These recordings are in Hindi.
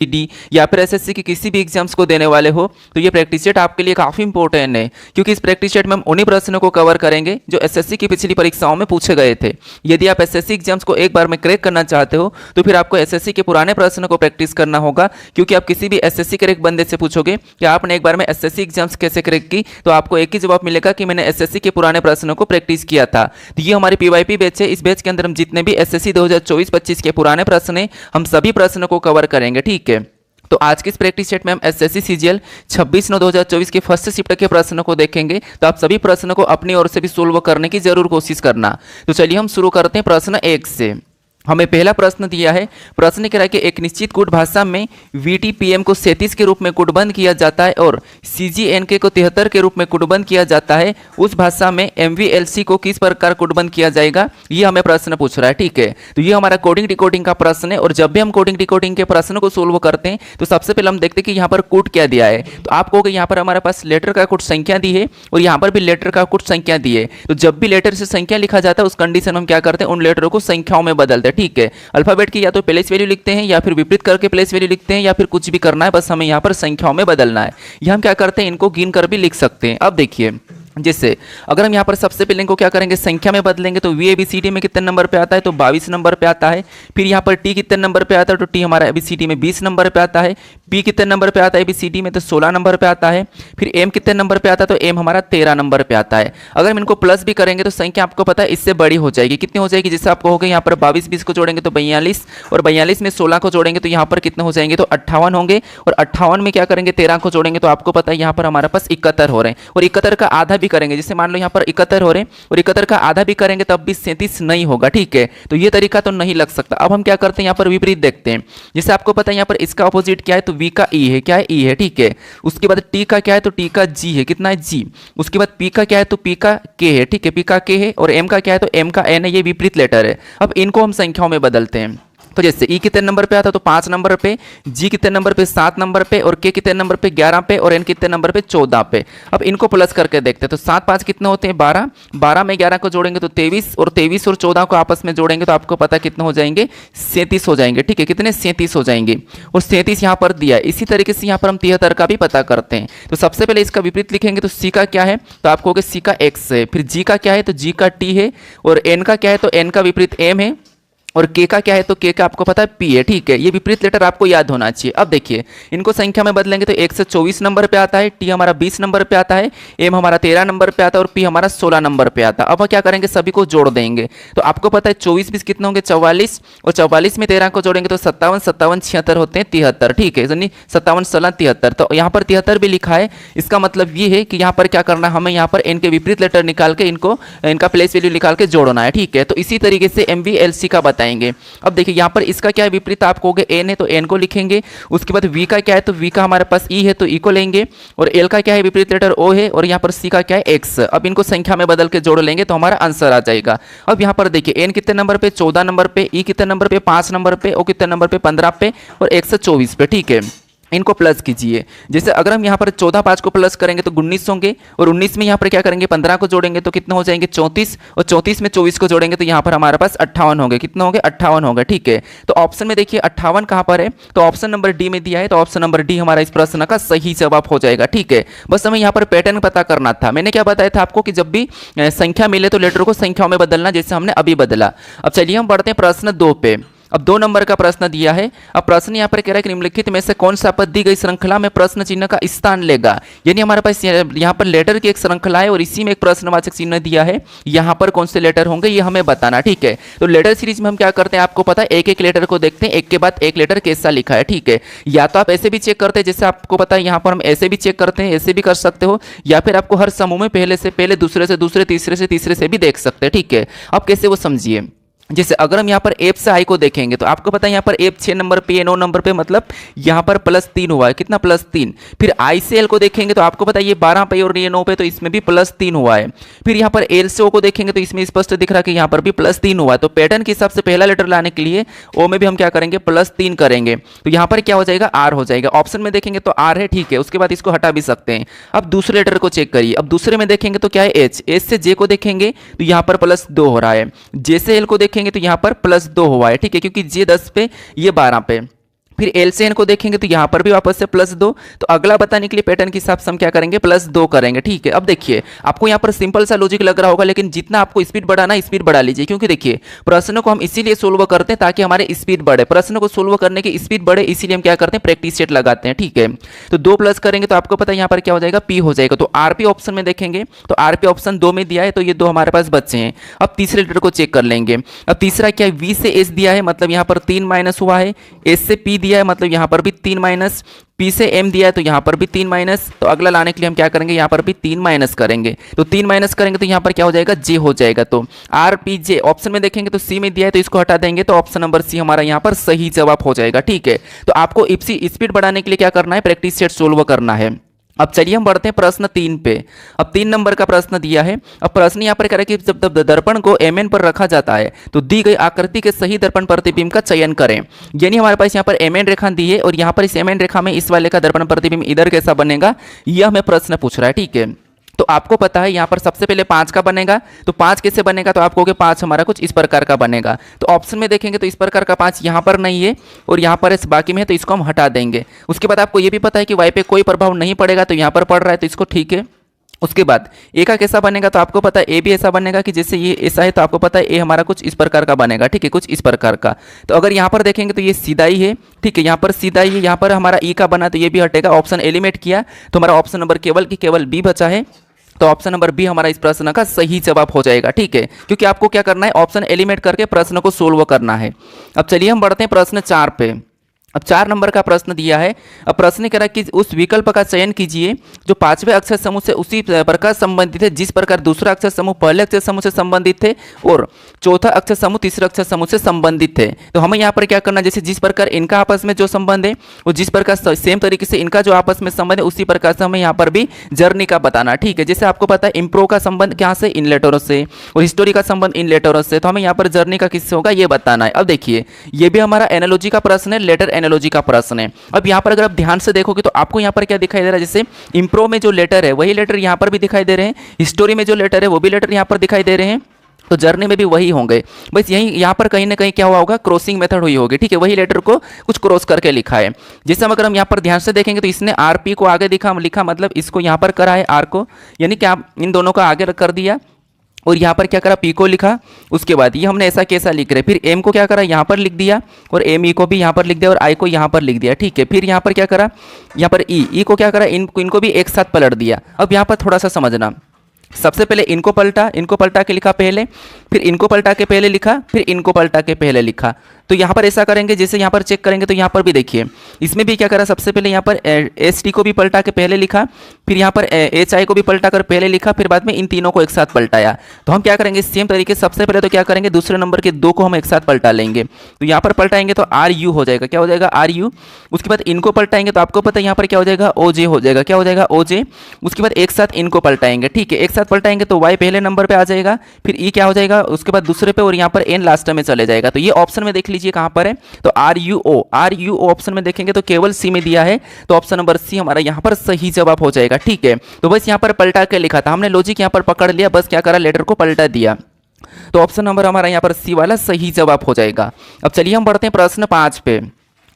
डी या फिर एसएससी की किसी भी एग्जाम्स को देने वाले हो तो ये प्रैक्टिस सेट आपके लिए काफ़ी इंपॉर्टेंट है, क्योंकि इस प्रैक्टिस सेट में हम उन्हीं प्रश्नों को कवर करेंगे जो एसएससी की पिछली परीक्षाओं में पूछे गए थे। यदि आप एसएससी एग्जाम्स को एक बार में क्रैक करना चाहते हो तो फिर आपको एसएससी के पुराने प्रश्नों को प्रैक्टिस करना होगा, क्योंकि आप किसी भी एसएससी क्रैक बंदे से पूछोगे कि आपने एक बार में एसएससी एग्जाम्स कैसे क्रैक की, तो आपको एक ही जवाब मिलेगा कि मैंने एसएससी के पुराने प्रश्नों को प्रैक्टिस किया था। तो ये हमारी पीवाईपी बैच है। इस बैच के अंदर हम जितने भी एसएससी 2024-25 के पुराने प्रश्न हैं हम सभी प्रश्नों को कवर करेंगे, ठीक है। तो आज के इस प्रैक्टिस सेट में हम एसएससी सीजीएल 26/9/2024 के फर्स्ट शिफ्ट के प्रश्नों को देखेंगे। तो आप सभी प्रश्नों को अपनी ओर से भी सोल्व करने की जरूर कोशिश करना। तो चलिए हम शुरू करते हैं प्रश्न 1 से। हमें पहला प्रश्न दिया है। प्रश्न कह रहा है कि एक निश्चित कूट भाषा में वीटीपीएम को 37 के रूप में कूटबंद किया जाता है और सीजीएनके को 73 के रूप में कूटबंद किया जाता है। उस भाषा में एमवीएलसी को किस प्रकार कूटबंद किया जाएगा, ये हमें प्रश्न पूछ रहा है, ठीक है। तो ये हमारा कोडिंग डिकोडिंग का प्रश्न है। और जब भी हम कोडिंग डिकोडिंग के प्रश्न को सोल्व करते हैं तो सबसे पहले हम देखते हैं कि यहाँ पर कूट क्या दिया है। तो आप कहोगे यहाँ पर हमारे पास लेटर का कुछ संख्या दी है और यहाँ पर भी लेटर का कुछ संख्या दी है। तो जब भी लेटर से संख्या लिखा जाता है उस कंडीशन में हम क्या करते हैं, उन लेटरों को संख्याओं में बदलते हैं, ठीक है। अल्फाबेट की या तो प्लेस वैल्यू लिखते हैं या फिर विपरीत करके प्लेस वैल्यू लिखते हैं या फिर कुछ भी करना है, बस हमें यहाँ पर संख्याओं में बदलना है। यह हम क्या करते हैं, इनको गिन कर भी लिख सकते हैं। अब देखिए, जैसे अगर हम यहाँ पर सबसे पहले इनको क्या करेंगे, संख्या में बदलेंगे तो वी एबीसीडी में कितने नंबर पे आता है, तो 22 नंबर पे आता है। फिर यहाँ पर टी कितने नंबर पे आता है, तो टी हमारा एबीसीडी में 20 नंबर पे आता है। पी कितने नंबर पे आता है एबीसीडी में, तो 16 नंबर पे आता है। फिर एम कितने नंबर पे आता है, तो एम हमारा 13 नंबर पे आता है। अगर हम इनको प्लस भी करेंगे तो संख्या आपको पता है इससे बड़ी हो जाएगी। कितनी हो जाएगी, जैसे आप कहोगे यहाँ पर 22 को जोड़ेंगे तो 42 और 42 में 16 को जोड़ेंगे तो यहाँ पर कितने हो जाएंगे, तो 58 होंगे। और 58 में क्या करेंगे, 13 को जोड़ेंगे तो आपको पता है यहाँ पर हमारे पास 71 हो रहे हैं। और 71 का आधा भी करेंगे, जैसे मान लो यहाँ पर 71 हो रहे हैं और 71 का आधा भी करेंगे तब भी 37 नहीं होगा, ठीक है। तो ये तरीका तो नहीं लग सकता। अब हम क्या करते हैं, यहाँ पर विपरीत देखते हैं। जैसे आपको पता है यहाँ पर इसका अपोजिट क्या है, तो वी का ई है, क्या है, ई है, ठीक है। उसके बाद टी का क्या है, तो टी का जी है, कितना है, जी। उसके बाद पी का क्या है, तो पी का के है, ठीक है, पी का के है। और एम का क्या है, तो एम का एन है, ये विपरीत लेटर है। अब इनको हम संख्याओं में बदलते हैं। तो जैसे ई कितने नंबर पे आता है, तो 5 नंबर पे, जी कितने नंबर पे, 7 नंबर पे, और के कितने नंबर पे, 11 पे, और एन कितने नंबर पे, 14 पे। अब इनको प्लस करके देखते हैं। तो 7 5 कितने होते हैं, 12। 12 में 11 को जोड़ेंगे तो 23, और 23 और 14 को आपस में जोड़ेंगे तो आपको पता कितने हो जाएंगे, 37 हो जाएंगे, ठीक है। कितने, 37 हो जाएंगे। और 37 यहाँ पर दिया है। इसी तरीके से यहाँ पर हम 73 का भी पता करते हैं। तो सबसे पहले इसका विपरीत लिखेंगे। तो सी का क्या है, तो आप कहोगे सी का एक्स है। फिर जी का क्या है, तो जी का टी है। और एन का क्या है, तो एन का विपरीत एम है। और के का क्या है, तो के का आपको पता है पी है, ठीक है। ये विपरीत लेटर आपको याद होना चाहिए। अब देखिए, इनको संख्या में बदलेंगे तो 1 से 24 नंबर पे आता है, टी हमारा 20 नंबर पे आता है, एम हमारा 13 नंबर पे आता है और पी हमारा 16 नंबर पे आता है। अब क्या करेंगे, सभी को जोड़ देंगे। तो आपको पता है 24 20 कितने होंगे, 44, और 44 में 13 को जोड़ेंगे तो 57 57 76 होते हैं 73, ठीक है। यानी 57 16 73। तो यहाँ पर 73 भी लिखा है। इसका मतलब ये है कि यहाँ पर क्या करना है, हमें यहाँ पर इनके विपरीत लेटर निकाल के इनको इनका प्लेस वैल्यू निकाल के जोड़ना है, ठीक है। तो इसी तरीके से एमवीएलसी का बताएंगे। अब देखिए, यहाँ पर इसका क्या है विपरीत, आप कहोगे एन है तो एन को लिखेंगे। उसके बाद वी का क्या है, तो वी का हमारे पास ई है तो ई को लेंगे। और एल का क्या है, विपरीत लेटर ओ है। और यहाँ पर सी का क्या है, एक्स। अब इनको संख्या में बदल के जोड़ लेंगे तो हमारा आंसर आ जाएगा। अब यहाँ पर देखिए, एन कितने नंबर पे, 14 नंबर पे, ई कितने नंबर पे, 5 नंबर पे, ओ कितने नंबर पे, 15 पे, और 124 पे, ठीक है। इनको प्लस कीजिए। जैसे अगर हम यहाँ पर 14 5 को प्लस करेंगे तो 19 होंगे। और 19 में यहाँ पर क्या करेंगे, 15 को जोड़ेंगे तो कितना हो जाएंगे, 34। और 34 में 24 को जोड़ेंगे तो यहाँ पर हमारे पास 58 होंगे। कितने होंगे, 58 होंगे, ठीक है। तो ऑप्शन में देखिए 58 कहाँ पर है, तो ऑप्शन नंबर डी में दिया है। तो ऑप्शन नंबर डी हमारा इस प्रश्न का सही जवाब हो जाएगा, ठीक है। बस हमें यहाँ पर पैटर्न पता करना था। मैंने क्या बताया था आपको कि जब भी संख्या मिले तो लेटर को संख्याओं में बदलना, जैसे हमने अभी बदला। अब चलिए हम बढ़ते हैं प्रश्न 2 पे। अब 2 नंबर का प्रश्न दिया है। अब प्रश्न यहाँ पर कह रहा है कि निम्नलिखित में से कौन सा पद दी गई श्रृंखला में प्रश्न चिन्ह का स्थान लेगा। यानी हमारे पास यहाँ पर लेटर की एक श्रृंखला है और इसी में एक प्रश्नवाचक चिन्ह दिया है। यहाँ पर कौन से लेटर होंगे ये हमें बताना, ठीक है। तो लेटर सीरीज में हम क्या करते हैं, आपको पता है एक एक लेटर को देखते हैं, एक के बाद एक लेटर कैसा लिखा है, ठीक है। या तो आप ऐसे भी चेक करते हैं, जैसे आपको पता है यहाँ पर हम ऐसे भी चेक करते हैं, ऐसे भी कर सकते हो। या फिर आपको हर समूह में पहले से पहले, दूसरे से दूसरे, तीसरे से तीसरे से भी देख सकते हैं, ठीक है। अब कैसे वो समझिए। जैसे अगर हम यहाँ पर एफ से आई को देखेंगे तो आपको पता है यहाँ पर एफ 6 नंबर पे, 9 नंबर पे, मतलब यहाँ पर +3 हुआ है। कितना, +3। फिर आई से एल को देखेंगे तो आपको पता है ये 12 पे और ये 9 पे, तो इसमें भी +3 हुआ है। फिर यहाँ पर एल से ओ को देखेंगे तो इसमें स्पष्ट दिख रहा है कि यहाँ पर भी +3 हुआ है। तो पैटर्न के हिसाब से पहला लेटर लाने के लिए ओ में भी हम क्या करेंगे, +3 करेंगे। तो यहाँ पर क्या हो जाएगा, आर हो जाएगा। ऑप्शन में देखेंगे तो आर है, ठीक है। उसके बाद इसको हटा भी सकते हैं। अब दूसरे लेटर को चेक करिए। अब दूसरे में देखेंगे तो क्या है, एच। एच से जे को देखेंगे तो यहाँ पर +2 हो रहा है। जे से एल को देखेंगे तो यहाँ पर +2 हुआ है, ठीक है, क्योंकि जे 10 पे, ये 12 पे। फिर एल से एन को देखेंगे तो यहाँ पर भी वापस से +2। तो अगला बताने के लिए पैटर्न के हिसाब से हम क्या करेंगे, +2 करेंगे। ठीक है, अब देखिए आपको यहाँ पर सिंपल सा लॉजिक लग रहा होगा, लेकिन जितना आपको स्पीड बढ़ाना स्पीड बढ़ा लीजिए, क्योंकि देखिए प्रश्न को हम इसीलिए सोल्व करते हैं ताकि हमारे स्पीड बढ़े। प्रश्न को सोल्व करने की स्पीड बढ़े, इसीलिए हम क्या करते हैं, प्रैक्टिस सेट लगाते हैं। ठीक है, तो 2 प्लस करेंगे तो आपको पता है यहाँ पर क्या हो जाएगा, P हो जाएगा। तो आरपी ऑप्शन में देखेंगे तो आरपी ऑप्शन 2 में दिया है, तो ये 2 हमारे पास बच्चे हैं। अब तीसरे लेटर को चेक कर लेंगे। अब तीसरा क्या है, V से S दिया है, मतलब यहाँ पर 3 माइनस हुआ है। S से P दिया है, मतलब यहाँ पर भी 3 माइनस। P से M दिया है तो यहाँ पर भी 3 माइनस। तो अगला लाने के लिए हम क्या करेंगे, यहाँ पर भी 3 माइनस करेंगे। तो 3 माइनस करेंगे तो यहाँ पर क्या हो जाएगा, J हो जाएगा। तो RPJ ऑप्शन में देखेंगे तो C में दिया है, तो इसको हटा देंगे, तो ऑप्शन नंबर C हमारा यहाँ पर सही जवाब हो जाएगा। ठीक है, तो आपको इप्सी स्पीड बढ़ाने के लिए क्या करना है, प्रैक्टिस सेट सोल्व करना है। अब चलिए हम बढ़ते हैं प्रश्न 3 पे। अब 3 नंबर का प्रश्न दिया है। अब प्रश्न यहाँ पर कह रहा है कि जब दर्पण को mn पर रखा जाता है तो दी गई आकृति के सही दर्पण प्रतिबिंब का चयन करें। यानी हमारे पास यहाँ पर mn रेखा दी है और यहाँ पर इस mn रेखा में इस वाले का दर्पण प्रतिबिंब इधर कैसा बनेगा, यह हमें प्रश्न पूछ रहा है। ठीक है, तो आपको पता है यहाँ पर सबसे पहले 5 का बनेगा। तो 5 कैसे बनेगा, तो आप कहोगे 5 हमारा कुछ इस प्रकार का बनेगा। तो ऑप्शन में देखेंगे तो इस प्रकार का 5 यहाँ पर नहीं है और यहाँ पर इस बाकी में है, तो इसको हम हटा देंगे। उसके बाद आपको ये भी पता है कि y पे कोई प्रभाव नहीं पड़ेगा, तो यहाँ पर पड़ रहा है, तो इसको ठीक है। उसके बाद ए का कैसा बनेगा, तो आपको पता है ए भी ऐसा बनेगा कि जैसे ये ऐसा है, तो आपको पता है ए हमारा कुछ इस प्रकार का बनेगा। ठीक है, कुछ इस प्रकार का। तो अगर यहाँ पर देखेंगे तो ये सीधा ही है। ठीक है, यहाँ पर सीधा ही है, यहाँ पर हमारा ई का बना तो ये भी हटेगा। ऑप्शन एलिमिनेट किया तो हमारा ऑप्शन नंबर केवल की केवल बी बचा है। तो ऑप्शन नंबर बी हमारा इस प्रश्न का सही जवाब हो जाएगा। ठीक है, क्योंकि आपको क्या करना है, ऑप्शन एलिमिनेट करके प्रश्न को सोल्व करना है। अब चलिए हम बढ़ते हैं प्रश्न 4 पे। अब 4 नंबर का प्रश्न दिया है। अब प्रश्न कह रहा है कि उस विकल्प का चयन कीजिए जो 5वें अक्षर समूह से उसी प्रकार संबंधित है जिस प्रकार दूसरा अक्षर समूह पहले अक्षर समूह से संबंधित थे और चौथा अक्षर समूह तीसरे अक्षर समूह से संबंधित थे। तो हमें यहाँ पर क्या करना है, जैसे जिस प्रकार इनका आपस में जो संबंध है और जिस प्रकार सेम तरीके से इनका जो आपस में संबंध है उसी प्रकार से हमें यहाँ पर भी जर्नी का बताना। ठीक है, जैसे आपको पता है इम्प्रो का संबंध क्या से, इन लेटरों से, और हिस्टोरी का संबंध इन लेटरों से, तो हमें यहाँ पर जर्नी का किससे होगा, ये बताना है। अब देखिए ये भी हमारा एनालॉजी का प्रश्न है, लेटर एनालॉजी का प्रश्न। अब यहाँ पर अगर आप ध्यान से देखोगे तो आपको यहाँ पर क्या दिखाई दे रहा है, जैसे इम्प्रो में जो लेटर है वही लेटर यहाँ पर भी दिखाई दे रहे हैं, हिस्टोरी में जो लेटर है वो भी लेटर यहाँ पर दिखाई दे रहे हैं, तो जर्नी में भी वही होंगे। बस यही यहाँ पर कहीं ना कहीं क्या हुआ होगा, क्रॉसिंग मेथड हुई होगी। ठीक है, वही लेटर को कुछ क्रॉस करके लिखा है। जैसे अगर हम यहाँ पर ध्यान से देखेंगे तो इसने आरपी को आगे लिखा, मतलब इसको यहाँ पर करा है आर को, यानी कि आप इन दोनों को आगे कर दिया और यहाँ पर क्या करा, पी को लिखा। उसके बाद ये हमने ऐसा कैसा लिख रहे, फिर एम को क्या करा, यहाँ पर लिख दिया और एम ई को भी यहाँ पर लिख दिया और आई को यहाँ पर लिख दिया। ठीक है, फिर यहाँ पर क्या करा, यहाँ पर ई को क्या करा, इनको भी एक साथ पलट दिया। अब यहाँ पर थोड़ा सा समझना, सबसे पहले इनको पलटा के लिखा पहले, फिर इनको पलटा के पहले लिखा, फिर इनको पलटा के पहले लिखा। तो यहाँ पर ऐसा करेंगे, जैसे यहाँ पर चेक करेंगे तो यहाँ पर भी देखिए इसमें भी क्या करा, सबसे पहले यहाँ पर एस टी को भी पलटा के पहले लिखा, फिर यहाँ पर एच आई को भी पलटा कर पहले लिखा, फिर बाद में इन तीनों को एक साथ पलटाया। तो हम क्या करेंगे, सेम तरीके से सबसे पहले तो क्या करेंगे, दूसरे नंबर के 2 को हम एक साथ पलटा लेंगे। तो यहाँ पर पलटाएंगे तो आर यू हो जाएगा, क्या हो जाएगा, आर यू। उसके बाद इनको पलटाएंगे तो आपको पता है यहाँ पर क्या हो जाएगा, ओ जे हो जाएगा, क्या हो जाएगा, ओ जे। उसके बाद एक साथ इनको पलटाएंगे। ठीक है, एक साथ पलटाएंगे तो वाई पहले नंबर पे आ जाएगा, फिर ई क्या हो जाएगा, उसके बाद दूसरे पे, और यहाँ पर एन लास्ट में चले जाएगा। तो ये ऑप्शन में देख लीजिए कहाँ पर है, तो आर यू ओ ऑप्शन में देखेंगे तो केवल सी में दिया है, तो ऑप्शन नंबर सी हमारा यहाँ पर सही जवाब हो जाएगा। ठीक है, तो बस यहाँ पर पलटा के लिखा था हमने, लॉजिक यहाँ पर पकड़ लिया, बस क्या करा, लेटर को पलटा दिया। तो ऑप्शन नंबर हमारा यहाँ पर सी वाला सही जवाब हो जाएगा। अब चलिए हम बढ़ते हैं प्रश्न 5 पे।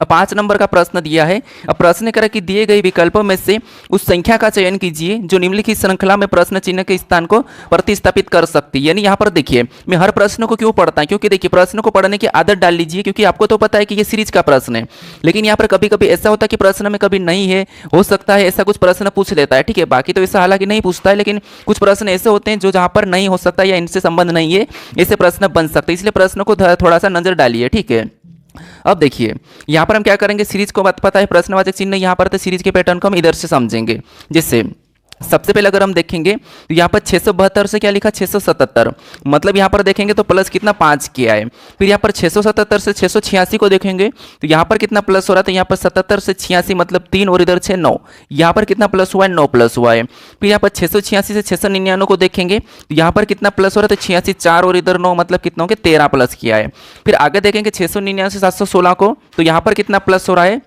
5 नंबर का प्रश्न दिया है। अब प्रश्न करा कि दिए गए विकल्पों में से उस संख्या का चयन कीजिए जो निम्नलिखित श्रृंखला में प्रश्न चिन्ह के स्थान को प्रतिस्थापित कर सकती है। यानी यहाँ पर देखिए मैं हर प्रश्न को क्यों पढ़ता हूँ, क्योंकि देखिए प्रश्न को पढ़ने की आदत डाल लीजिए, क्योंकि आपको तो पता है कि ये सीरीज का प्रश्न है, लेकिन यहाँ पर कभी कभी ऐसा होता है कि प्रश्न में कभी नहीं है, हो सकता है ऐसा कुछ प्रश्न पूछ लेता है। ठीक है, बाकी तो ऐसा हालांकि नहीं पूछता है, लेकिन कुछ प्रश्न ऐसे होते हैं जो जहाँ पर नहीं हो सकता या इनसे संबंध नहीं है, ऐसे प्रश्न बन सकते हैं, इसलिए प्रश्न को थोड़ा सा नजर डालिए। ठीक है, अब देखिए यहाँ पर हम क्या करेंगे, सीरीज को बात पता है, प्रश्नवाचक चिन्ह यहाँ पर, तो सीरीज के पैटर्न को हम इधर से समझेंगे। जैसे सबसे पहले अगर हम देखेंगे तो यहाँ पर 672 से क्या लिखा, 677, मतलब यहाँ पर देखेंगे तो प्लस कितना 5 किया है। फिर यहाँ पर 677 से 686 को देखेंगे तो यहाँ पर कितना प्लस हो रहा है, तो यहाँ पर 77 से 86 मतलब 3 और इधर 6 9, यहाँ पर कितना प्लस हुआ है, 9 प्लस हुआ है। फिर यहाँ पर 686 से 699 को देखेंगे तो यहाँ पर कितना प्लस हो रहा है, तो 86 4 और इधर 9 मतलब कितना हो गया, 13 प्लस किया है। फिर आगे देखेंगे 699 से 716 को, तो यहाँ पर कितना प्लस हो रहा है,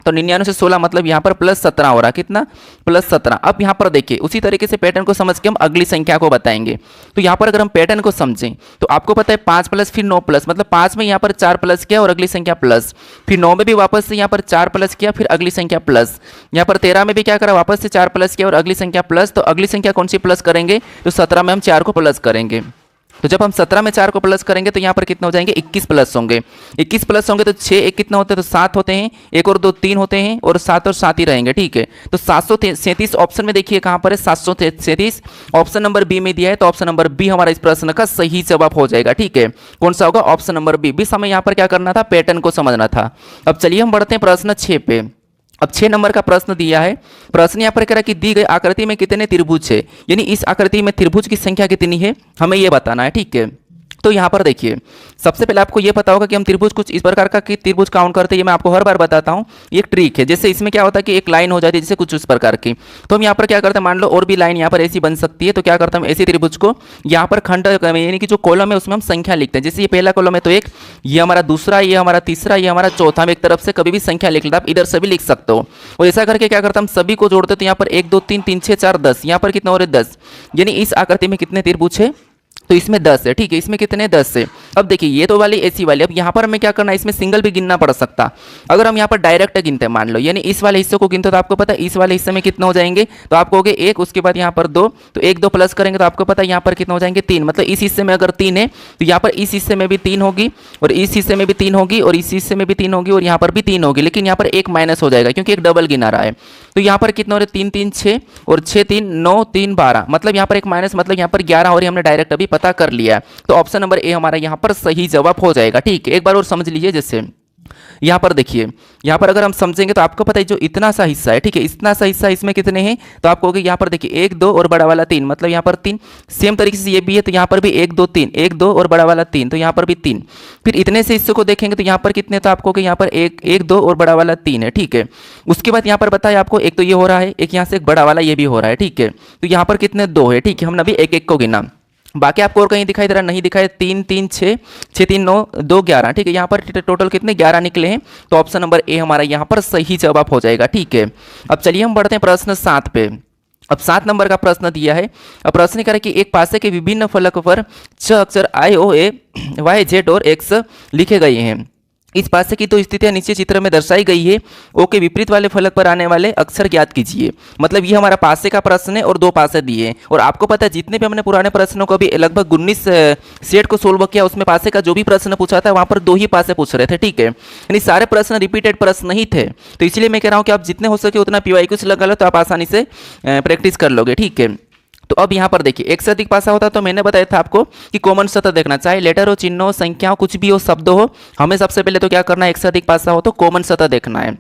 तो 99 से 16 मतलब यहाँ पर +17 हो रहा है, कितना +17। अब यहाँ पर देखिए उसी तरीके से पैटर्न को समझ के हम अगली संख्या को बताएंगे। तो यहाँ पर अगर हम पैटर्न को समझें तो आपको पता है 5 प्लस फिर 9 प्लस, मतलब 5 में यहाँ पर 4 प्लस किया और अगली संख्या प्लस, फिर 9 में भी वापस से यहाँ पर 4 प्लस किया फिर अगली संख्या प्लस, यहाँ पर 13 में भी क्या करा वापस से 4 प्लस किया और अगली संख्या प्लस। तो अगली संख्या कौन सी प्लस करेंगे, तो 17 में हम 4 को प्लस करेंगे। तो जब हम 17 में 4 को प्लस करेंगे तो यहाँ पर कितने हो जाएंगे, 21 प्लस होंगे। 21 प्लस होंगे तो 6 एक कितना होते हैं, तो 7 होते हैं, 1 और 2 3 होते हैं और 7 और 7 ही रहेंगे, ठीक है। तो 737 ऑप्शन में देखिए कहाँ पर है, 737 ऑप्शन नंबर बी में दिया है। तो ऑप्शन नंबर बी हमारा इस प्रश्न का सही जवाब हो जाएगा, ठीक है। कौन सा होगा, ऑप्शन नंबर बी। बस हमें यहाँ पर क्या करना था, पैटर्न को समझना था। अब चलिए हम बढ़ते हैं प्रश्न 6 पे। अब 6 नंबर का प्रश्न दिया है। प्रश्न यहाँ पर कह रहा है कि दी गई आकृति में कितने त्रिभुज है, यानी इस आकृति में त्रिभुज की संख्या कितनी है, हमें ये बताना है, ठीक है। तो यहाँ पर देखिए सबसे पहले आपको ये पता होगा कि हम त्रिभुज कुछ इस प्रकार का कि त्रिभुज काउंट करते हैं, ये मैं आपको हर बार बताता हूँ। ये एक ट्रिक है, जैसे इसमें क्या होता है कि एक लाइन हो जाती है जैसे कुछ उस प्रकार की। तो हम यहाँ पर क्या करते हैं, मान लो और भी लाइन यहाँ पर ऐसी बन सकती है। तो क्या करते हैं हम ऐसी त्रिभुज को यहाँ पर खंड यानी कि जो कॉलम है उसमें हम संख्या लिखते हैं। जैसे ये पहला कॉलम है तो एक, ये हमारा दूसरा, ये हमारा तीसरा, ये हमारा चौथा। हम एक तरफ से कभी भी संख्या लिख लेते हैं, आप इधर से भी लिख सकते हो। और ऐसा करके क्या करते हैं हम सभी को जोड़ते तो यहाँ पर 1 2 3 3 6 4 10, यहाँ पर कितना हो रहा है 10, यानी इस आकृति में कितने त्रिभुज है, तो इसमें 10 है, ठीक है। इसमें कितने 10 है। अब देखिए ये तो वाली ऐसी वाली, अब यहाँ पर हमें क्या करना है, इसमें सिंगल भी गिनना पड़ सकता। अगर हम यहाँ पर डायरेक्ट गिनते हैं, मान लो यानी इस वाले हिस्से को गिनते तो आपको पता है इस वाले हिस्से में कितने हो जाएंगे, तो आपको हो गए 1, उसके बाद यहाँ पर 2, तो 1 2 प्लस करेंगे तो आपको पता है यहाँ पर कितने हो जाएंगे 3। मतलब इस हिस्से में अगर 3 है तो यहाँ पर इस हिस्से में भी 3 होगी और इस हिस्से में भी 3 होगी और इस हिस्से में भी 3 होगी और यहाँ पर भी 3 होगी, लेकिन यहाँ पर एक माइनस हो जाएगा क्योंकि एक डबल गिना रहा है। तो यहाँ पर कितने हो रहे 3 3 6 और 6 3 9 3 12, मतलब यहाँ पर एक माइनस, मतलब यहाँ पर 11 हो रही, हमने डायरेक्ट अभी पता कर लिया। तो ऑप्शन नंबर ए हमारा यहाँ पर सही जवाब हो जाएगा, ठीक है। एक बार और समझ लीजिए, जैसे यहाँ पर देखिए, यहाँ पर अगर हम समझेंगे तो आपको पता है जो इतना सा हिस्सा है, ठीक है, इतना सा हिस्सा इसमें कितने हैं, तो आपको होगा यहाँ पर देखिए 1 2 और बड़ा वाला 3, मतलब यहाँ पर 3। सेम तरीके से ये भी है तो यहाँ पर भी 1 2 3, 1 2 और बड़ा वाला 3, तो यहाँ पर भी 3। फिर इतने से हिस्से को देखेंगे तो यहाँ पर कितने, तो आपको यहाँ पर 1 2 और बड़ा वाला 3 है, ठीक है। उसके बाद यहाँ पर बताया आपको एक तो ये हो रहा है, एक यहाँ से एक बड़ा वाला ये भी हो रहा है, ठीक है। तो यहाँ पर कितने 2 है, ठीक है। हमने अभी एक एक को गिना, बाकी आपको और कहीं दिखाई दे रहा नहीं दिखाई, 3 3 6 6 3 9 2 11, ठीक है। यहाँ पर टोटल कितने 11 निकले हैं। तो ऑप्शन नंबर ए हमारा यहाँ पर सही जवाब हो जाएगा, ठीक है। अब चलिए हम बढ़ते हैं प्रश्न 7 पे। अब 7 नंबर का प्रश्न दिया है। अब प्रश्न कह रहा है कि एक पासे के विभिन्न फलक पर 6 अक्षर IOA YZ और X लिखे गए हैं। इस पासे की 2 स्थितियां नीचे चित्र में दर्शाई गई है। ओ के विपरीत वाले फलक पर आने वाले अक्षर ज्ञात कीजिए। मतलब ये हमारा पासे का प्रश्न है और 2 पासे दिए हैं। और आपको पता है जितने भी हमने पुराने प्रश्नों को भी लगभग 19 सेट को सोल्व किया, उसमें पासे का जो भी प्रश्न पूछा था वहां पर 2 ही पासे पूछ रहे थे, ठीक है। यानी सारे प्रश्न रिपीटेड प्रश्न नहीं थे। तो इसलिए मैं कह रहा हूँ कि आप जितने हो सके उतना PYQ से लगा लो तो आप आसानी से प्रैक्टिस कर लोगे, ठीक है। तो अब यहाँ पर देखिए एक से अधिक पासा होता तो मैंने बताया था आपको कि कॉमन सतह देखना, चाहे लेटर हो, चिन्ह हो, संख्या हो, कुछ भी हो, शब्द हो, हमें सबसे पहले तो क्या करना है, एक से अधिक पासा हो तो कॉमन सतह देखना है।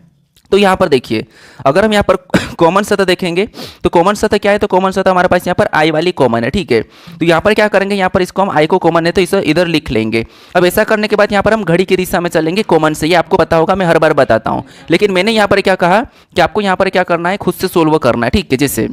तो यहाँ पर देखिए अगर हम यहाँ पर कॉमन सतह देखेंगे तो कॉमन सतह क्या है, तो कॉमन सतह हमारे पास यहाँ पर आई वाली कॉमन है, ठीक है। तो यहाँ पर क्या करेंगे, यहाँ पर इसको हम आई को कॉमन है तो इसे इधर लिख लेंगे। अब ऐसा करने के बाद यहाँ पर हम घड़ी की दिशा में चलेंगे कॉमन से, ये आपको पता होगा, मैं हर बार बताता हूँ। लेकिन मैंने यहाँ पर क्या कहा कि आपको यहाँ पर क्या करना है, खुद से सोल्व करना है, ठीक है। जैसे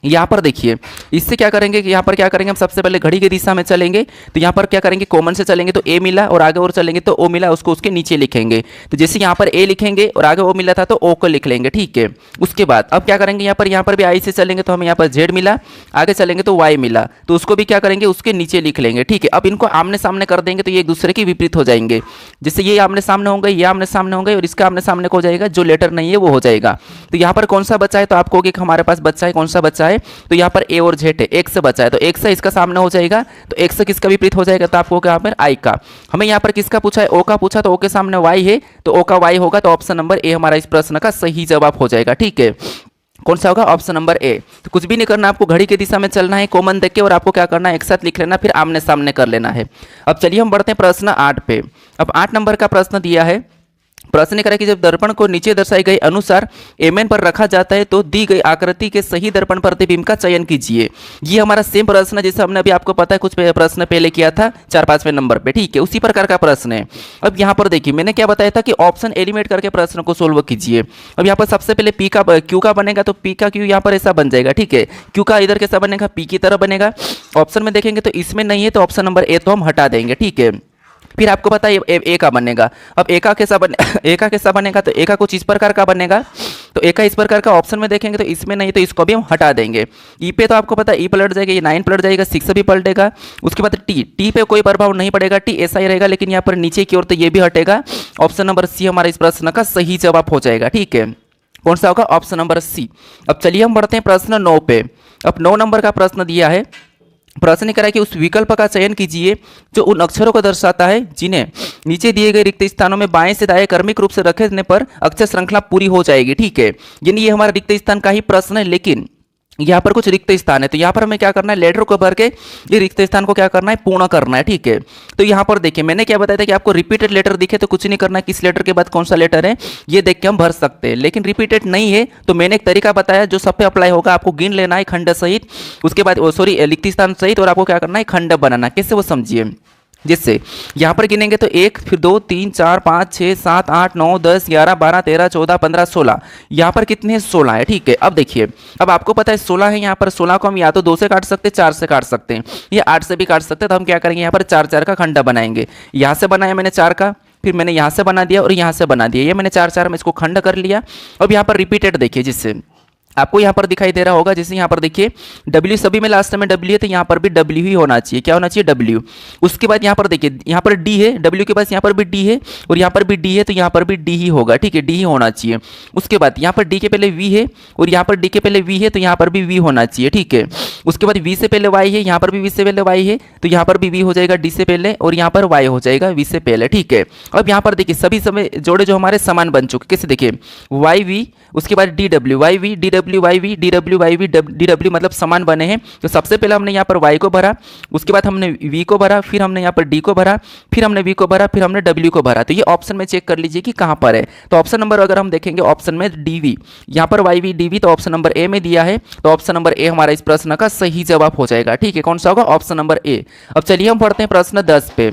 यहाँ पर देखिए इससे क्या करेंगे कि यहाँ पर क्या करेंगे हम सबसे पहले घड़ी की दिशा में चलेंगे। तो यहाँ पर क्या करेंगे, कॉमन से चलेंगे तो ए मिला और आगे और चलेंगे तो ओ मिला, उसको उसके नीचे लिखेंगे। तो जैसे यहाँ पर ए लिखेंगे और आगे ओ मिला था तो ओ को लिख लेंगे, ठीक है। उसके बाद अब क्या करेंगे, यहाँ पर भी आई से चलेंगे तो हमें यहाँ पर जेड मिला, आगे चलेंगे तो वाई मिला, तो उसको भी क्या करेंगे, उसके नीचे लिख लेंगे, ठीक है। अब इनको आमने सामने कर देंगे तो ये एक दूसरे के विपरीत हो जाएंगे। जैसे ये आमने सामने होंगे, ये आमने सामने होंगे और इसका आमने सामने हो जाएगा, जो लेटर नहीं है वो हो जाएगा। तो यहाँ पर कौन सा बचा है, तो आपको हमारे पास बचा है, कौन सा बचा है, तो यहाँ पर ए और जेड है, एक्स बचा है तो एक्स से इसका सामने हो जाएगा, तो एक्स से किसका विपरीत हो जाएगा, तो आपको यहाँ पर आई का। हमें यहाँ पर किसका पूछा है, ओ का पूछा, तो ओ के सामने वाई है तो ओ का वाई होगा। तो ऑप्शन नंबर ए हमारा इस प्रश्न का सही जवाब हो जाएगा, ठीक है। कौन सा होगा, ऑप्शन नंबर ए। तो कुछ भी नहीं करना, आपको घड़ी की दिशा में चलना है, कॉमन देख के, और आपको क्या करना है, एक साथ लिख लेना, फिर आमने सामने कर लेना है। अब चलिए हम बढ़ते हैं प्रश्न 8 पे। अब 8 नंबर का प्रश्न दिया है। प्रश्न करें कि जब दर्पण को नीचे दर्शाए गए अनुसार एमएन पर रखा जाता है तो दी गई आकृति के सही दर्पण प्रतिबिंब का चयन कीजिए। ये हमारा सेम प्रश्न है जैसे हमने अभी आपको पता है कुछ प्रश्न पहले किया था 4-5वें नंबर पे, ठीक है, उसी प्रकार का प्रश्न है। अब यहाँ पर देखिए मैंने क्या बताया था कि ऑप्शन एलिमिनेट करके प्रश्न को सोल्व कीजिए। अब यहाँ पर सबसे पहले पी का क्यू का बनेगा तो पी का क्यू यहाँ पर ऐसा बन जाएगा, ठीक है। क्यू का इधर कैसा बनेगा, पी की तरह बनेगा। ऑप्शन में देखेंगे तो इसमें नहीं है तो ऑप्शन नंबर ए तो हम हटा देंगे, ठीक है। फिर आपको पता है ए का बनेगा। अब ए का कैसा बने ए का कैसा बनेगा, तो ए का कुछ इस प्रकार का बनेगा। तो ए का इस प्रकार का ऑप्शन में देखेंगे तो इसमें नहीं, तो इसको भी हम हटा देंगे। ई पे तो आपको पता है ई पलट जाएगा, ये 9 पलट जाएगा, 6 भी पलटेगा। उसके बाद टी पे कोई प्रभाव नहीं पड़ेगा, टी ऐसा ही रहेगा, लेकिन यहाँ पर नीचे की ओर तो ये भी हटेगा। ऑप्शन नंबर सी हमारा इस प्रश्न का सही जवाब हो जाएगा। ठीक है, कौन सा होगा, ऑप्शन नंबर सी। अब चलिए हम बढ़ते हैं प्रश्न 9 पे। अब 9 नंबर का प्रश्न दिया है। प्रश्न करा कि उस विकल्प का चयन कीजिए जो उन अक्षरों को दर्शाता है जिन्हें नीचे दिए गए रिक्त स्थानों में बाएं से दाएं क्रमिक रूप से रखने पर अक्षर श्रृंखला पूरी हो जाएगी। ठीक है, यानी ये हमारा रिक्त स्थान का ही प्रश्न है, लेकिन यहाँ पर कुछ रिक्त स्थान है, तो यहाँ पर हमें क्या करना है, लेटर को भर के ये रिक्त स्थान को क्या करना है, पूर्ण करना है। ठीक है, तो यहाँ पर देखिए मैंने क्या बताया था कि आपको रिपीटेड लेटर दिखे तो कुछ नहीं करना है, किस लेटर के बाद कौन सा लेटर है ये देख के हम भर सकते हैं। लेकिन रिपीटेड नहीं है तो मैंने एक तरीका बताया जो सब पे अप्लाई होगा, आपको गिन लेना है खंड सहित, उसके बाद सॉरी रिक्त स्थान सहित, और आपको क्या करना है, खंड बनाना। कैसे वो समझिए, जिससे यहाँ पर गिनेंगे तो 1, फिर 2, 3, 4, 5, 6, 7, 8, 9, 10, 11, 12, 13, 14, 15, 16, यहाँ पर कितने हैं, 16 है। ठीक है, अब देखिए, अब आपको पता है 16 है, यहाँ पर 16 को हम या तो 2 से काट सकते हैं, 4 से काट सकते हैं, या 8 से भी काट सकते हैं। तो हम क्या करेंगे, यहाँ पर 4 का खंडा बनाएंगे। यहाँ से बनाया मैंने 4 का, फिर मैंने यहाँ से बना दिया और यहाँ से बना दिया, ये मैंने 4 में इसको खंड कर लिया। अब यहाँ पर रिपीटेड देखिए, जिससे आपको यहाँ पर दिखाई दे रहा होगा, जैसे यहाँ पर देखिए W सभी में लास्ट में W है, तो यहाँ पर भी W ही होना चाहिए। क्या होना चाहिए, W। उसके बाद यहाँ पर देखिए, यहाँ पर D है, W के पास यहाँ पर भी D है और यहाँ पर भी D है, तो यहाँ पर भी D ही होगा। ठीक है, D ही होना चाहिए। उसके बाद यहाँ पर D के पहले V है और यहाँ पर D के पहले V है, तो यहाँ पर भी V होना चाहिए। ठीक है, उसके बाद V से पहले Y है, यहाँ पर भी V से पहले Y है, तो यहाँ पर भी V हो जाएगा D से पहले, और यहाँ पर Y हो जाएगा V से पहले। ठीक है, अब यहाँ पर देखिए सभी समय जोड़े जो हमारे समान बन चुके, कैसे देखिए, YV, उसके बाद DW, YV DW YV DW YV DW मतलब समान बने हैं। तो सबसे पहले हमने यहाँ पर Y को भरा, उसके बाद हमने V को भरा, फिर हमने यहाँ पर D को भरा, फिर हमने V को भरा, फिर हमने W को भरा। तो ये ऑप्शन में चेक कर लीजिए कि कहाँ पर है। तो ऑप्शन नंबर अगर हम देखेंगे ऑप्शन में DV, यहाँ पर YV DV, तो ऑप्शन नंबर ए में दिया है, तो ऑप्शन नंबर ए हमारा इस प्रश्न का सही जवाब हो जाएगा। ठीक है, कौन सा होगा, ऑप्शन नंबर ए। अब चलिए हम पढ़ते हैं प्रश्न 10 पे।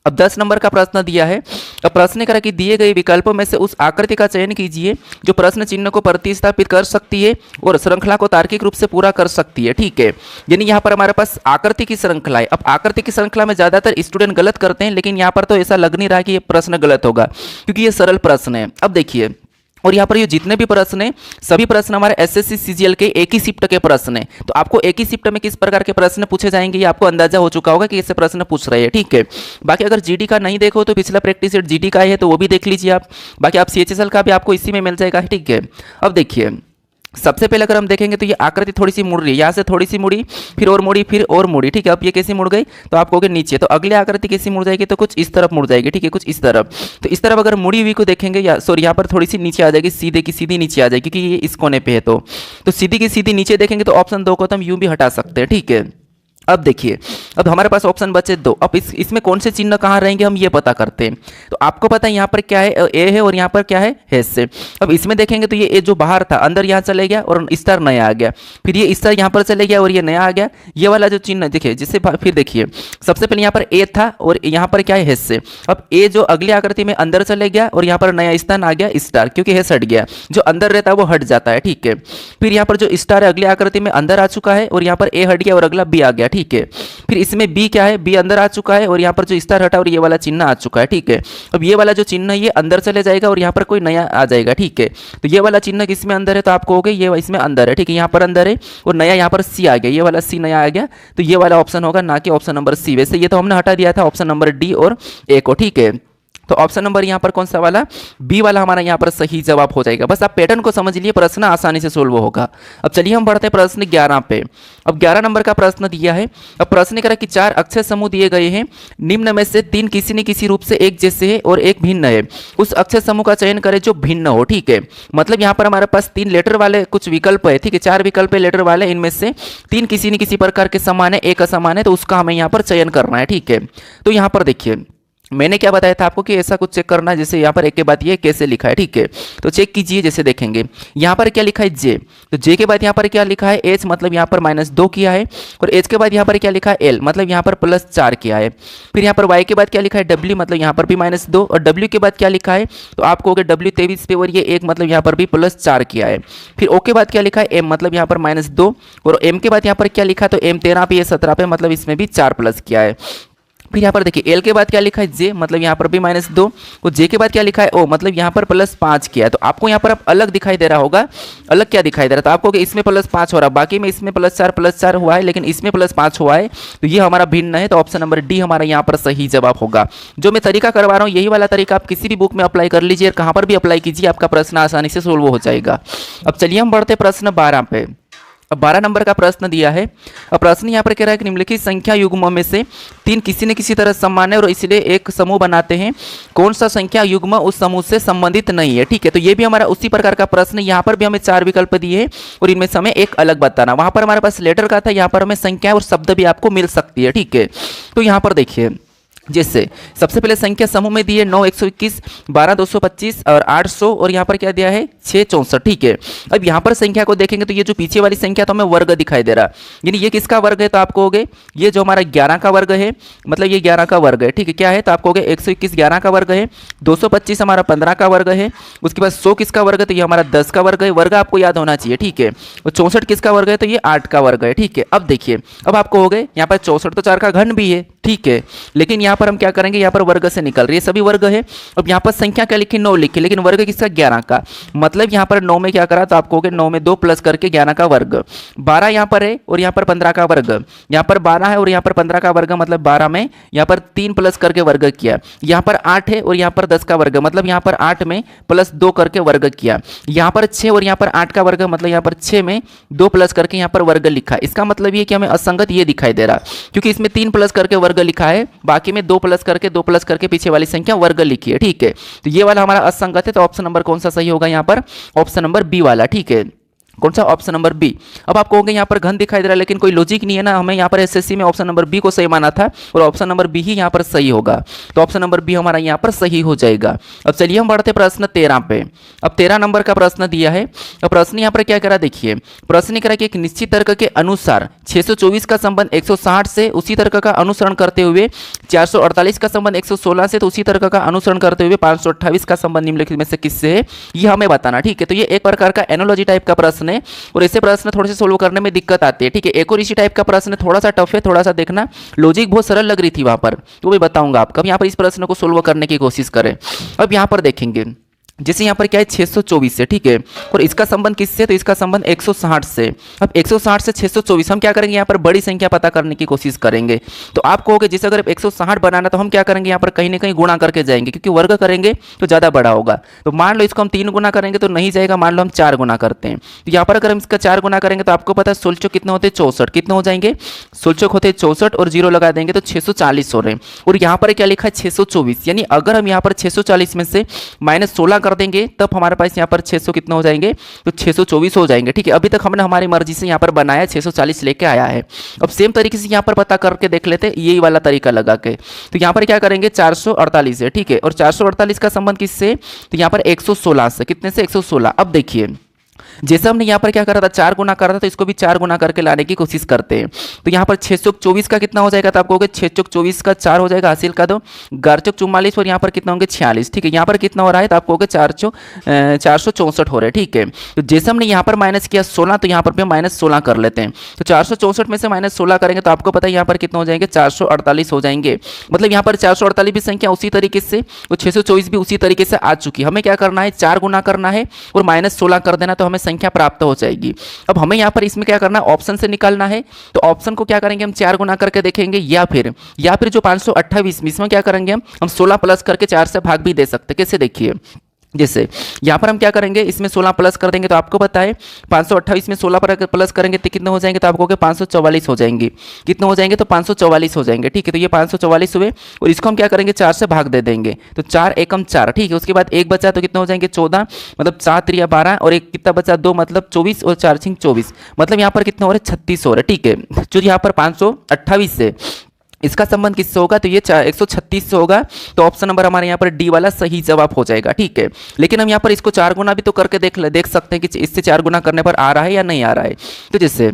अब 10 नंबर का प्रश्न दिया है। अब प्रश्न करा कि दिए गए विकल्पों में से उस आकृति का चयन कीजिए जो प्रश्न चिन्ह को प्रतिस्थापित कर सकती है और श्रृंखला को तार्किक रूप से पूरा कर सकती है। ठीक है, यानी यहाँ पर हमारे पास आकृति की श्रृंखला है। अब आकृति की श्रृंखला में ज्यादातर स्टूडेंट गलत करते हैं, लेकिन यहाँ पर तो ऐसा लग नहीं रहा कि ये प्रश्न गलत होगा, क्योंकि ये सरल प्रश्न है। अब देखिए, और यहाँ पर ये जितने भी प्रश्न हैं सभी प्रश्न हमारे एसएससी सीजीएल के एक ही शिफ्ट के प्रश्न हैं। तो आपको एक ही शिफ्ट में किस प्रकार के प्रश्न पूछे जाएंगे ये आपको अंदाजा हो चुका होगा कि ऐसे प्रश्न पूछ रहे हैं। ठीक है, बाकी अगर जीडी का नहीं देखो तो पिछला प्रैक्टिस सेट जीडी का है, तो वो भी देख लीजिए आप। बाकी आप सीएचएसएल का भी आपको इसी में मिल जाएगा। ठीक है, अब देखिए सबसे पहले अगर हम देखेंगे तो ये आकृति थोड़ी सी मुड़ रही है, यहाँ से थोड़ी सी मुड़ी, फिर और मुड़ी, फिर और मुड़ी। ठीक है, अब ये कैसी मुड़ गई, तो आप कहोगे नीचे, तो अगले आकृति कैसी मुड़ जाएगी, तो कुछ इस तरफ मुड़ जाएगी। ठीक है, कुछ इस तरफ। तो इस तरफ अगर मुड़ी हुई को देखेंगे, या सॉरी यहाँ पर थोड़ी सी नीचे आ जाएगी, सीधे की सीधी नीचे आ जाएगी, क्योंकि ये इस कोने पे है। तो सीधी की सीधी नीचे देखेंगे तो ऑप्शन 2 को तो हम यूं भी हटा सकते हैं। ठीक है, अब देखिए, अब हमारे पास ऑप्शन बचे 2। अब इसमें कौन से चिन्ह कहाँ रहेंगे हम ये पता करते हैं। तो आपको पता है यहाँ पर क्या है, ए है, और यहाँ पर क्या है, हैश से। अब इसमें देखेंगे तो ये ए जो बाहर था अंदर यहाँ चले गया और स्टार नया आ गया, फिर ये स्टार यहाँ पर चले गया और ये नया आ गया। ये वाला जो चिन्ह देखिए, जिससे फिर देखिए सबसे पहले यहाँ पर ए था और यहाँ पर क्या है, हैश से। अब ए जो अगली आकृति में अंदर चले गया और यहाँ पर नया स्थान आ गया स्टार, क्योंकि हैश हट गया, जो अंदर रहता है वो हट जाता है। ठीक है, फिर यहाँ पर जो स्टार है अगली आकृति में अंदर आ चुका है और यहाँ पर ए हट गया और अगला बी आ गया। ठीक है, फिर इसमें बी क्या है, बी अंदर आ चुका है और यहाँ पर जो स्टार हटा और ये वाला चिन्ह आ चुका है। ठीक है, अब ये वाला जो चिन्ह है ये अंदर चले जाएगा और यहाँ पर कोई नया आ जाएगा। ठीक है, तो ये वाला चिन्ह किसमें अंदर है, तो आप कहोगे ये इसमें अंदर है। ठीक है, यहाँ पर अंदर है और नया यहाँ पर सी आ गया, ये वाला सी नया आ गया, तो ये वाला ऑप्शन होगा, ना कि ऑप्शन नंबर सी। वैसे ये तो हमने हटा दिया था ऑप्शन नंबर डी और ए को। ठीक है, तो ऑप्शन नंबर यहाँ पर कौन सा वाला, बी वाला हमारा यहाँ पर सही जवाब हो जाएगा। बस आप पैटर्न को समझ लिए, प्रश्न आसानी से सोल्व होगा। अब चलिए हम बढ़ते हैं प्रश्न 11 पे। अब 11 नंबर का प्रश्न दिया है। अब प्रश्न करा कि 4 अक्षर समूह दिए गए हैं, निम्न में से 3 किसी न किसी रूप से एक जैसे है और एक भिन्न है, उस अक्षर समूह का चयन करें जो भिन्न हो। ठीक है, मतलब यहाँ पर हमारे पास 3 लेटर वाले कुछ विकल्प है। ठीक है, 4 विकल्प है लेटर वाले, इनमें से 3 किसी न किसी प्रकार के समान है, एक असमान है, तो उसका हमें यहाँ पर चयन करना है। ठीक है, तो यहाँ पर देखिए मैंने क्या बताया था आपको कि ऐसा कुछ चेक करना है, जैसे यहाँ पर एक के बाद ये कैसे लिखा है। ठीक है, तो चेक कीजिए, जैसे देखेंगे यहाँ पर क्या लिखा है जे, तो जे के बाद यहाँ पर क्या लिखा है एच, मतलब यहाँ पर -2 किया है, और एच के बाद यहाँ पर क्या लिखा है एल, मतलब यहाँ पर +4 किया है। फिर यहाँ पर वाई के बाद क्या लिखा है डब्ल्यू, मतलब यहाँ पर भी -2, और डब्ल्यू के बाद क्या लिखा है, तो आप कहोगे डब्ल्यू 23 पे और ये 1, मतलब यहाँ पर भी +4 किया है। फिर ओ के बाद क्या लिखा है एम, मतलब यहाँ पर -2, और एम के बाद यहाँ पर क्या लिखा, तो एम 13 पे, ये 17 पे, मतलब इसमें भी 4 प्लस किया है। फिर यहाँ पर देखिए एल के बाद क्या लिखा है जे, मतलब यहाँ पर भी -2, और जे के बाद क्या लिखा है ओ, मतलब यहाँ पर +5 किया है। तो आपको यहाँ पर अब अलग दिखाई दे रहा होगा, अलग क्या दिखाई दे रहा है, तो आपको कि इसमें +5 हो रहा है, बाकी में इसमें +4 हुआ है, लेकिन इसमें +5 हुआ है, तो ये हमारा भिन्न है। तो ऑप्शन नंबर डी हमारा यहाँ पर सही जवाब होगा। जो मैं तरीका करवा रहा हूँ यही वाला तरीका आप किसी भी बुक में अप्लाई कर लीजिए और कहाँ पर भी अप्लाई कीजिए, आपका प्रश्न आसानी से सोल्व हो जाएगा। अब चलिए हम बढ़ते प्रश्न 12 पे। अब 12 नंबर का प्रश्न दिया है। अब प्रश्न यहाँ पर कह रहा है कि निम्नलिखित संख्या युग्मों में से 3 किसी न किसी तरह समान है और इसलिए एक समूह बनाते हैं, कौन सा संख्या युग्म उस समूह से संबंधित नहीं है। ठीक है, तो ये भी हमारा उसी प्रकार का प्रश्न, यहाँ पर भी हमें 4 विकल्प दिए हैं और इनमें से हमें एक अलग बताना। वहाँ पर हमारे पास लेटर का था, यहाँ पर हमें संख्या और शब्द भी आपको मिल सकती है। ठीक है, तो यहाँ पर देखिए जैसे सबसे पहले संख्या समूह में दी है 9, 121, 12, 225 और 800, और यहाँ पर क्या दिया है 6, 64। ठीक है, अब यहाँ पर संख्या को देखेंगे तो ये जो पीछे वाली संख्या तो हमें वर्ग दिखाई दे रहा, यानी ये किसका वर्ग है, तो आप कहोगे ये जो हमारा 11 का वर्ग है, मतलब ये 11 का वर्ग है। ठीक है, क्या है, तो आप कहोगे 121 11 का वर्ग है, 225 हमारा 15 का वर्ग है, उसके बाद 100 किसका वर्ग है, तो ये हमारा 10 का वर्ग है, वर्ग आपको याद होना चाहिए। ठीक है, और 64 किसका वर्ग है, तो ये 8 का वर्ग है। ठीक है, अब देखिए अब आप कहोगे यहाँ पर 64 तो 4 का घन भी है। ठीक है, लेकिन यहाँ पर हम क्या करेंगे, यहाँ पर वर्ग से निकल रही है, सभी वर्ग है। अब यहाँ पर संख्या क्या लिखी, 9 लिखी, लेकिन वर्ग किसका, 11 का, मतलब यहाँ पर 9 में क्या करा, तो आप कहोगे 9 में 2 प्लस करके 11 का वर्ग, 12 यहाँ पर है और यहाँ पर 15 का वर्ग, यहाँ पर 12 है और यहाँ पर 15 का वर्ग, मतलब 12 में यहाँ पर 3 प्लस करके वर्ग किया, यहाँ पर 8 है और यहाँ पर 10 का वर्ग, मतलब यहाँ पर 8 में +2 करके वर्ग किया, यहाँ पर 6 और यहाँ पर 8 का वर्ग, मतलब यहाँ पर 6 में 2 प्लस करके यहाँ पर वर्ग लिखा। इसका मतलब ये कि हमें असंगत ये दिखाई दे रहा, क्योंकि इसमें 3 प्लस करके वर्ग लिखा है, बाकी में 2 प्लस करके पीछे वाली संख्या वर्ग लिखी है। ठीक है, तो ये वाला हमारा असंगत है, तो ऑप्शन नंबर कौन सा सही होगा यहाँ पर, ऑप्शन नंबर बी वाला। ठीक है, कौन सा, ऑप्शन नंबर बी। अब आप कहोगे यहाँ पर घन दिखाई दे रहा है, लेकिन कोई लॉजिक नहीं है ना, हमें यहाँ पर एसएससी में ऑप्शन नंबर बी को सही माना था और ऑप्शन नंबर बी ही यहाँ पर सही होगा, तो ऑप्शन नंबर बी हमारा यहाँ पर सही हो जाएगा। अब चलिए हम बढ़ते प्रश्न 13 पे। अब 13 नंबर का प्रश्न दिया है। अब प्रश्न यहाँ पर क्या करा, देखिए प्रश्न करा कि एक निश्चित तर्क के अनुसार 624 का संबंध 160 से, उसी तर्क का अनुसरण करते हुए 448 का संबंध 116 से, तो उसी तर्क का अनुसरण करते हुए 528 का संबंध निम्नलिखित में से किससे है, ये हमें बताना। ठीक है, तो ये एक प्रकार का एनोलॉजी टाइप का प्रश्न है और ऐसे प्रश्न थोड़े से सोल्व करने में दिक्कत आती है। ठीक है, एक और इसी टाइप का प्रश्न थोड़ा सा टफ है, थोड़ा सा देखना, लॉजिक बहुत सरल लग रही थी वहां पर, तो मैं बताऊंगा आपको। अब यहाँ पर इस प्रश्न को सोल्व करने की कोशिश करें। अब यहाँ पर देखेंगे जैसे यहाँ पर क्या है 624 से, ठीक है, और इसका संबंध किससे, तो इसका संबंध 160 से। अब 160 से 624 हम क्या करेंगे, यहाँ पर बड़ी संख्या पता करने की कोशिश करेंगे। तो आप कहोगे जैसे अगर 160 बनाना तो हम क्या करेंगे, यहाँ पर कहीं ना कहीं गुणा करके जाएंगे, क्योंकि वर्ग करेंगे तो ज़्यादा बड़ा होगा। तो मान लो इसको हम 3 गुना करेंगे तो नहीं जाएगा, मान लो हम 4 गुना करते हैं, तो यहाँ पर अगर हम इसका 4 गुना करेंगे तो आपको पता है 16 कितने होते हैं 64, कितने हो जाएंगे 16 होते हैं 64 और 0 लगा देंगे तो 640 हो रहे हैं। और यहाँ पर क्या लिखा है 624, यानी अगर हम यहाँ पर 640 में से -16 कर देंगे तब हमारे पास यहाँ पर 600 कितने हो जाएंगे, तो 624 हो जाएंगे। ठीक है, अभी तक हमने हमारी मर्जी से यहाँ पर बनाया 640 लेके आया है। अब सेम तरीके से यहाँ पर पता करके देख लेते हैं, यही वाला तरीका लगा के। तो यहाँ पर क्या करेंगे 448 है, ठीक है, और 448 का संबंध किससे, तो यहाँ पर 116 से, कितने से 116। अब देखिए जैसे हमने यहाँ पर क्या करा था 4 गुना करा था, तो इसको भी 4 गुना करके लाने की कोशिश करते हैं। तो यहाँ पर 624 का कितना हो जाएगा, तो आप कहोगे 624 का 4 हो जाएगा, हासिल का दो 444 और यहाँ पर कितना होंगे 46। ठीक है, यहाँ पर कितना हो रहा है, तो आप कहोगे 464 हो रहे हैं। ठीक है, तो जैसे हमने यहाँ पर माइनस किया 16, तो यहाँ पर भी हम -16 कर लेते हैं। तो 464 में से -16 करेंगे तो आपको पता है यहाँ पर कितना हो जाएंगे 448 हो जाएंगे। मतलब यहाँ पर 448 भी संख्या उसी तरीके से और 624 भी उसी तरीके से आ चुकी है। हमें क्या करना है 4 गुना करना है और -16 कर देना, तो हमें संख्या प्राप्त हो जाएगी। अब हमें यहाँ पर इसमें क्या करना है, ऑप्शन से निकालना है। तो ऑप्शन को क्या करेंगे हम 4 गुना करके देखेंगे, या फिर जो 528 इसमें क्या करेंगे हम 16 प्लस करके 4 से भाग भी दे सकते। कैसे देखिए, जैसे यहाँ पर हम क्या करेंगे इसमें 16 प्लस कर देंगे, तो आपको पता है 528 में 16 पर प्लस करेंगे तो कितने हो जाएंगे, तो आपको 544 हो जाएंगे। कितने हो जाएंगे, तो 544 हो जाएंगे। ठीक है, तो ये 544 हुए और इसको हम क्या करेंगे 4 से भाग दे देंगे, तो 4 एकम 4। ठीक है, उसके बाद एक बचा तो कितने हो जाएंगे 14, मतलब 7 या 12 और एक कितना बचा 2, मतलब 24 और 4 छिंग 24, मतलब यहाँ पर कितने हो रहे 36 हो रहे। ठीक है, जो यहाँ पर 528 से इसका संबंध किससे होगा, तो ये 136 से होगा। तो ऑप्शन नंबर हमारे यहाँ पर डी वाला सही जवाब हो जाएगा। ठीक है, लेकिन हम यहाँ पर इसको 4 गुना भी तो करके देख सकते हैं कि इससे 4 गुना करने पर आ रहा है या नहीं आ रहा है। तो जैसे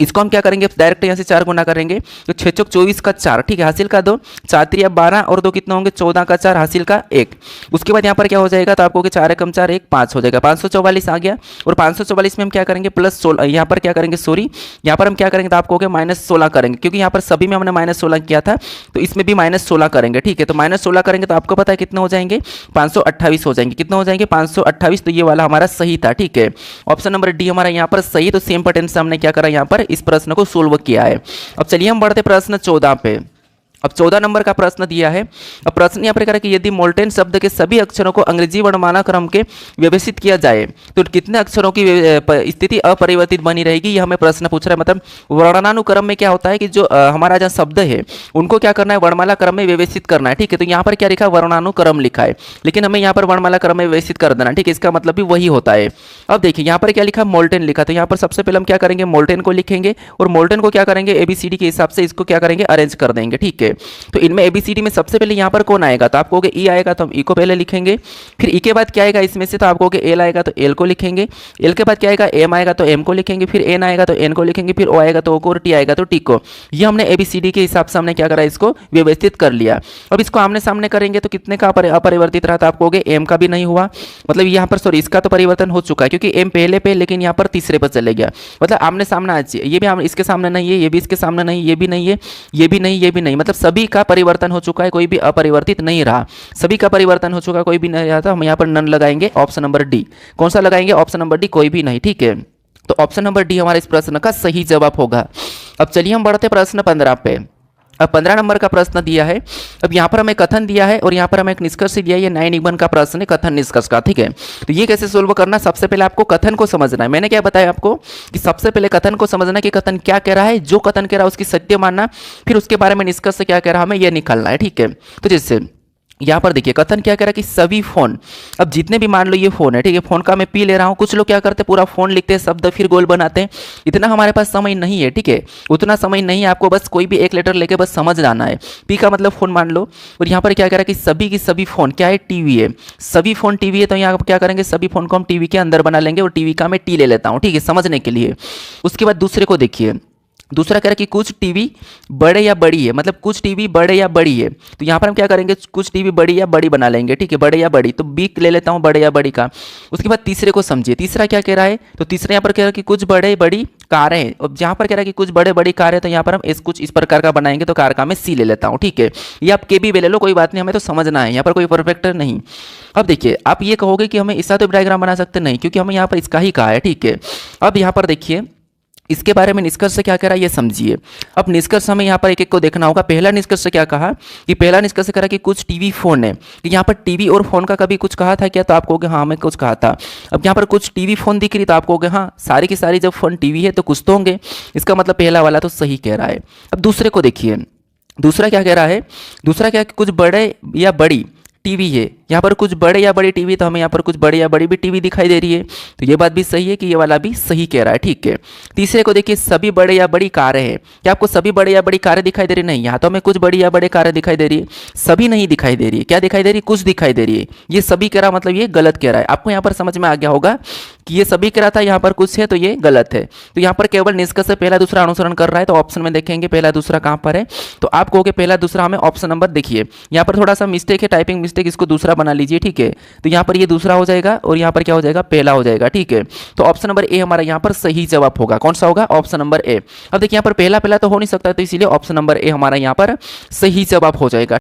इसको हम क्या करेंगे, डायरेक्ट यहाँ से 4 गुना करेंगे तो 6 चौक 24 का 4, ठीक है, हासिल का 2, 4 3 12 और 2 कितना होंगे 14 का 4, हासिल का 1। उसके बाद यहाँ पर क्या हो जाएगा, तो आपको 4 एकम 4 1 5 हो जाएगा, 544 आ गया। और 544 में हम क्या करेंगे प्लस 16, यहाँ पर क्या करेंगे सॉरी, यहाँ पर हम क्या करेंगे तो आपको हो गया -16 करेंगे, क्योंकि यहाँ पर सभी में हमने -16 किया था तो इसमें भी -16 करेंगे, ठीक है। तो -16 करेंगे तो आपको पता है कितने हो जाएंगे, 528 हो जाएंगे। कितना हो जाएंगे 528, तो ये वाला हमारा सही था, ठीक है। ऑप्शन नंबर डी हमारा यहाँ पर सही। तो सेम पैटर्न से हमने क्या करा, यहाँ पर इस प्रश्न को सोल्व किया है। अब चलिए हम बढ़ते प्रश्न 14 पे। अब 14 नंबर का प्रश्न दिया है। अब प्रश्न यहाँ पर कह रहा है कि यदि मोल्टेन शब्द के सभी अक्षरों को अंग्रेजी वर्णमाला क्रम के व्यवस्थित किया जाए तो कितने अक्षरों की स्थिति अपरिवर्तित बनी रहेगी, ये हमें प्रश्न पूछ रहा है। मतलब वर्णानुक्रम में क्या होता है कि जो हमारा जो शब्द है उनको क्या करना है, वर्णमाला क्रम में व्यवस्थित करना है, ठीक है। तो यहाँ पर क्या लिखा है, वर्णानुक्रम लिखा है, लेकिन हमें यहाँ पर वर्णमाला क्रम में व्यवस्थित कर देना, ठीक है। इसका मतलब भी वही होता है। अब देखिए यहाँ पर क्या लिखा, मोल्टेन लिखा, तो यहाँ पर सबसे पहले हम क्या करेंगे, मोल्टेन को लिखेंगे और मोल्टेन को क्या करेंगे, ABCD के हिसाब से इसको क्या करेंगे, अरेंज कर देंगे, ठीक है। तो इनमें ABCD में सबसे पहले यहाँ पर कौन आएगा, तो आपको E आएगा तो हम E को पहले लिखेंगे। फिर E के बाद क्या आएगा इसमें से, तो आपको L आएगा तो L को लिखेंगे। L के बाद क्या आएगा, M आएगा तो M को लिखेंगे। फिर N आएगा तो N को लिखेंगे। फिर O आएगा तो O को, और T आएगा तो T को। ये हमने ABCD के हिसाब से हमने क्या करा, इसको व्यवस्थित कर लिया। अब इसको आमने सामने करेंगे तो कितने का अपरिवर्तित रहा, तो आपको M का भी नहीं हुआ, मतलब यहाँ पर सॉरी इसका तो परिवर्तन हो चुका है क्योंकि M पहले पे, लेकिन यहाँ पर तीसरे पर चले गया, मतलब आमने सामने आज ये भी इसके सामने नहीं है, ये भी इसके सामने नहीं, ये भी नहीं है, ये भी नहीं, ये भी नहीं, मतलब सभी का परिवर्तन हो चुका है, कोई भी अपरिवर्तित नहीं रहा, सभी का परिवर्तन हो चुका, कोई भी नहीं रहा था। हम यहाँ पर नन लगाएंगे, ऑप्शन नंबर डी। कौन सा लगाएंगे, ऑप्शन नंबर डी, कोई भी नहीं, ठीक है। तो ऑप्शन नंबर डी हमारे इस प्रश्न का सही जवाब होगा। अब चलिए हम बढ़ते प्रश्न 15 पे। अब 15 नंबर का प्रश्न दिया है। अब यहाँ पर हमें कथन दिया है और यहाँ पर हमें एक निष्कर्ष दिया है। ये 9 का प्रश्न है, कथन निष्कर्ष का, ठीक है। तो ये कैसे सोल्व करना, सबसे पहले आपको कथन को समझना है। मैंने क्या बताया आपको कि सबसे पहले कथन को समझना कि कथन क्या कह रहा है, जो कथन कह रहा है उसकी सत्य मानना, फिर उसके बारे में निष्कर्ष क्या कह रहा है हमें ये निकालना है, ठीक है। तो जैसे यहाँ पर देखिए कथन क्या कह रहा है कि सभी फोन, अब जितने भी मान लो ये फोन है, ठीक है, फोन का मैं पी ले रहा हूँ, कुछ लोग क्या करते हैं पूरा फोन लिखते हैं, शब्द फिर गोल बनाते हैं, इतना हमारे पास समय नहीं है, ठीक है, उतना समय नहीं है, आपको बस कोई भी एक लेटर लेके बस समझ जाना है। पी का मतलब फोन मान लो, और यहाँ पर क्या कह रहा है कि सभी की सभी फोन क्या है, टीवी है, सभी फोन टीवी है, तो यहाँ क्या करेंगे, सभी फोन को हम टीवी के अंदर बना लेंगे और टीवी का मैं टी ले लेता हूँ, ठीक है, समझने के लिए। उसके बाद दूसरे को देखिए, दूसरा कह रहा है कि कुछ टीवी बड़े या बड़ी है, मतलब कुछ टीवी बड़े या बड़ी है, तो यहाँ पर हम क्या करेंगे, कुछ टीवी बड़ी या बड़ी बना लेंगे, ठीक है, बड़े या बड़ी, तो बी ले लेता हूँ बड़े या बड़ी का। उसके बाद तीसरे को समझिए, तीसरा क्या कह रहा है, तो तीसरा यहाँ पर कह रहा है कि कुछ बड़े बड़ी कारें हैं, और जहाँ पर कह रहा है कि कुछ बड़े बड़ी कार है, तो यहाँ पर हम कुछ इस प्रकार का बनाएंगे, तो कार का मैं सी ले लेता हूँ, ठीक है। ये आप के भी ले लो, कोई बात नहीं, हमें तो समझना है, यहाँ पर कोई परफेक्ट नहीं। अब देखिए आप ये कहोगे कि हमें इसका तो डायग्राम बना सकते नहीं, क्योंकि हमें यहाँ पर इसका ही कहा है, ठीक है। अब यहाँ पर देखिए इसके बारे में निष्कर्ष क्या कह रहा है ये समझिए। अब निष्कर्ष हमें यहाँ पर एक एक को देखना होगा। पहला निष्कर्ष क्या कहा कि पहला निष्कर्ष कह रहा है कि कुछ टीवी फोन है, कि यहाँ पर टीवी और फोन का कभी कुछ कहा था क्या, तो आप कहोगे हाँ हमें कुछ कहा था। अब यहाँ पर कुछ टीवी फोन दिख रही, तो आप कहोगे हाँ सारी की सारी जब फोन टीवी है तो कुछ तो होंगे, इसका मतलब पहला वाला तो सही कह रहा है। अब दूसरे को देखिए, दूसरा क्या कह रहा है, दूसरा क्या कुछ बड़े या बड़ी टीवी है, यहाँ पर कुछ बड़े या बड़ी टीवी, तो हमें यहाँ पर कुछ बड़े या बड़ी भी टीवी दिखाई दे रही है, तो ये बात भी सही है कि ये वाला भी सही कह रहा है, ठीक है। तीसरे को देखिए सभी बड़े या बड़ी कारें हैं, क्या आपको सभी बड़े या बड़ी कारें दिखाई दे रही, नहीं, यहाँ तो हमें कुछ बड़ी या बड़े कारें दिखाई दे रही है, सभी नहीं दिखाई दे रही है, क्या दिखाई दे रही है, कुछ दिखाई दे रही है, ये सभी कह रहा मतलब ये गलत कह रहा है। आपको यहाँ पर समझ में आ गया होगा कि ये सभी कह रहा था, यहाँ पर कुछ है तो ये गलत है, तो यहाँ पर केवल निष्कर्ष से पहला दूसरा अनुसरण कर रहा है, तो ऑप्शन में देखेंगे पहला दूसरा कहाँ पर है, तो आप कहोगे पहला दूसरा, हमें ऑप्शन नंबर देखिए यहाँ पर थोड़ा सा मिस्टेक है, टाइपिंग मिस्टेक, इसको दूसरा बना लीजिए, ठीक है। तो यहाँ पर ये दूसरा हो जाएगा और यहाँ पर क्या हो जाएगा, पहला हो जाएगा, ठीक है। तो ऑप्शन नंबर ए हमारा यहाँ पर सही जवाब होगा। कौन सा होगा, ऑप्शन नंबर ए। अब देखिए यहाँ पर पहला पहला तो हो नहीं सकता, तो इसीलिए ऑप्शन नंबर ए हमारा यहाँ पर सही जवाब हो जाएगा।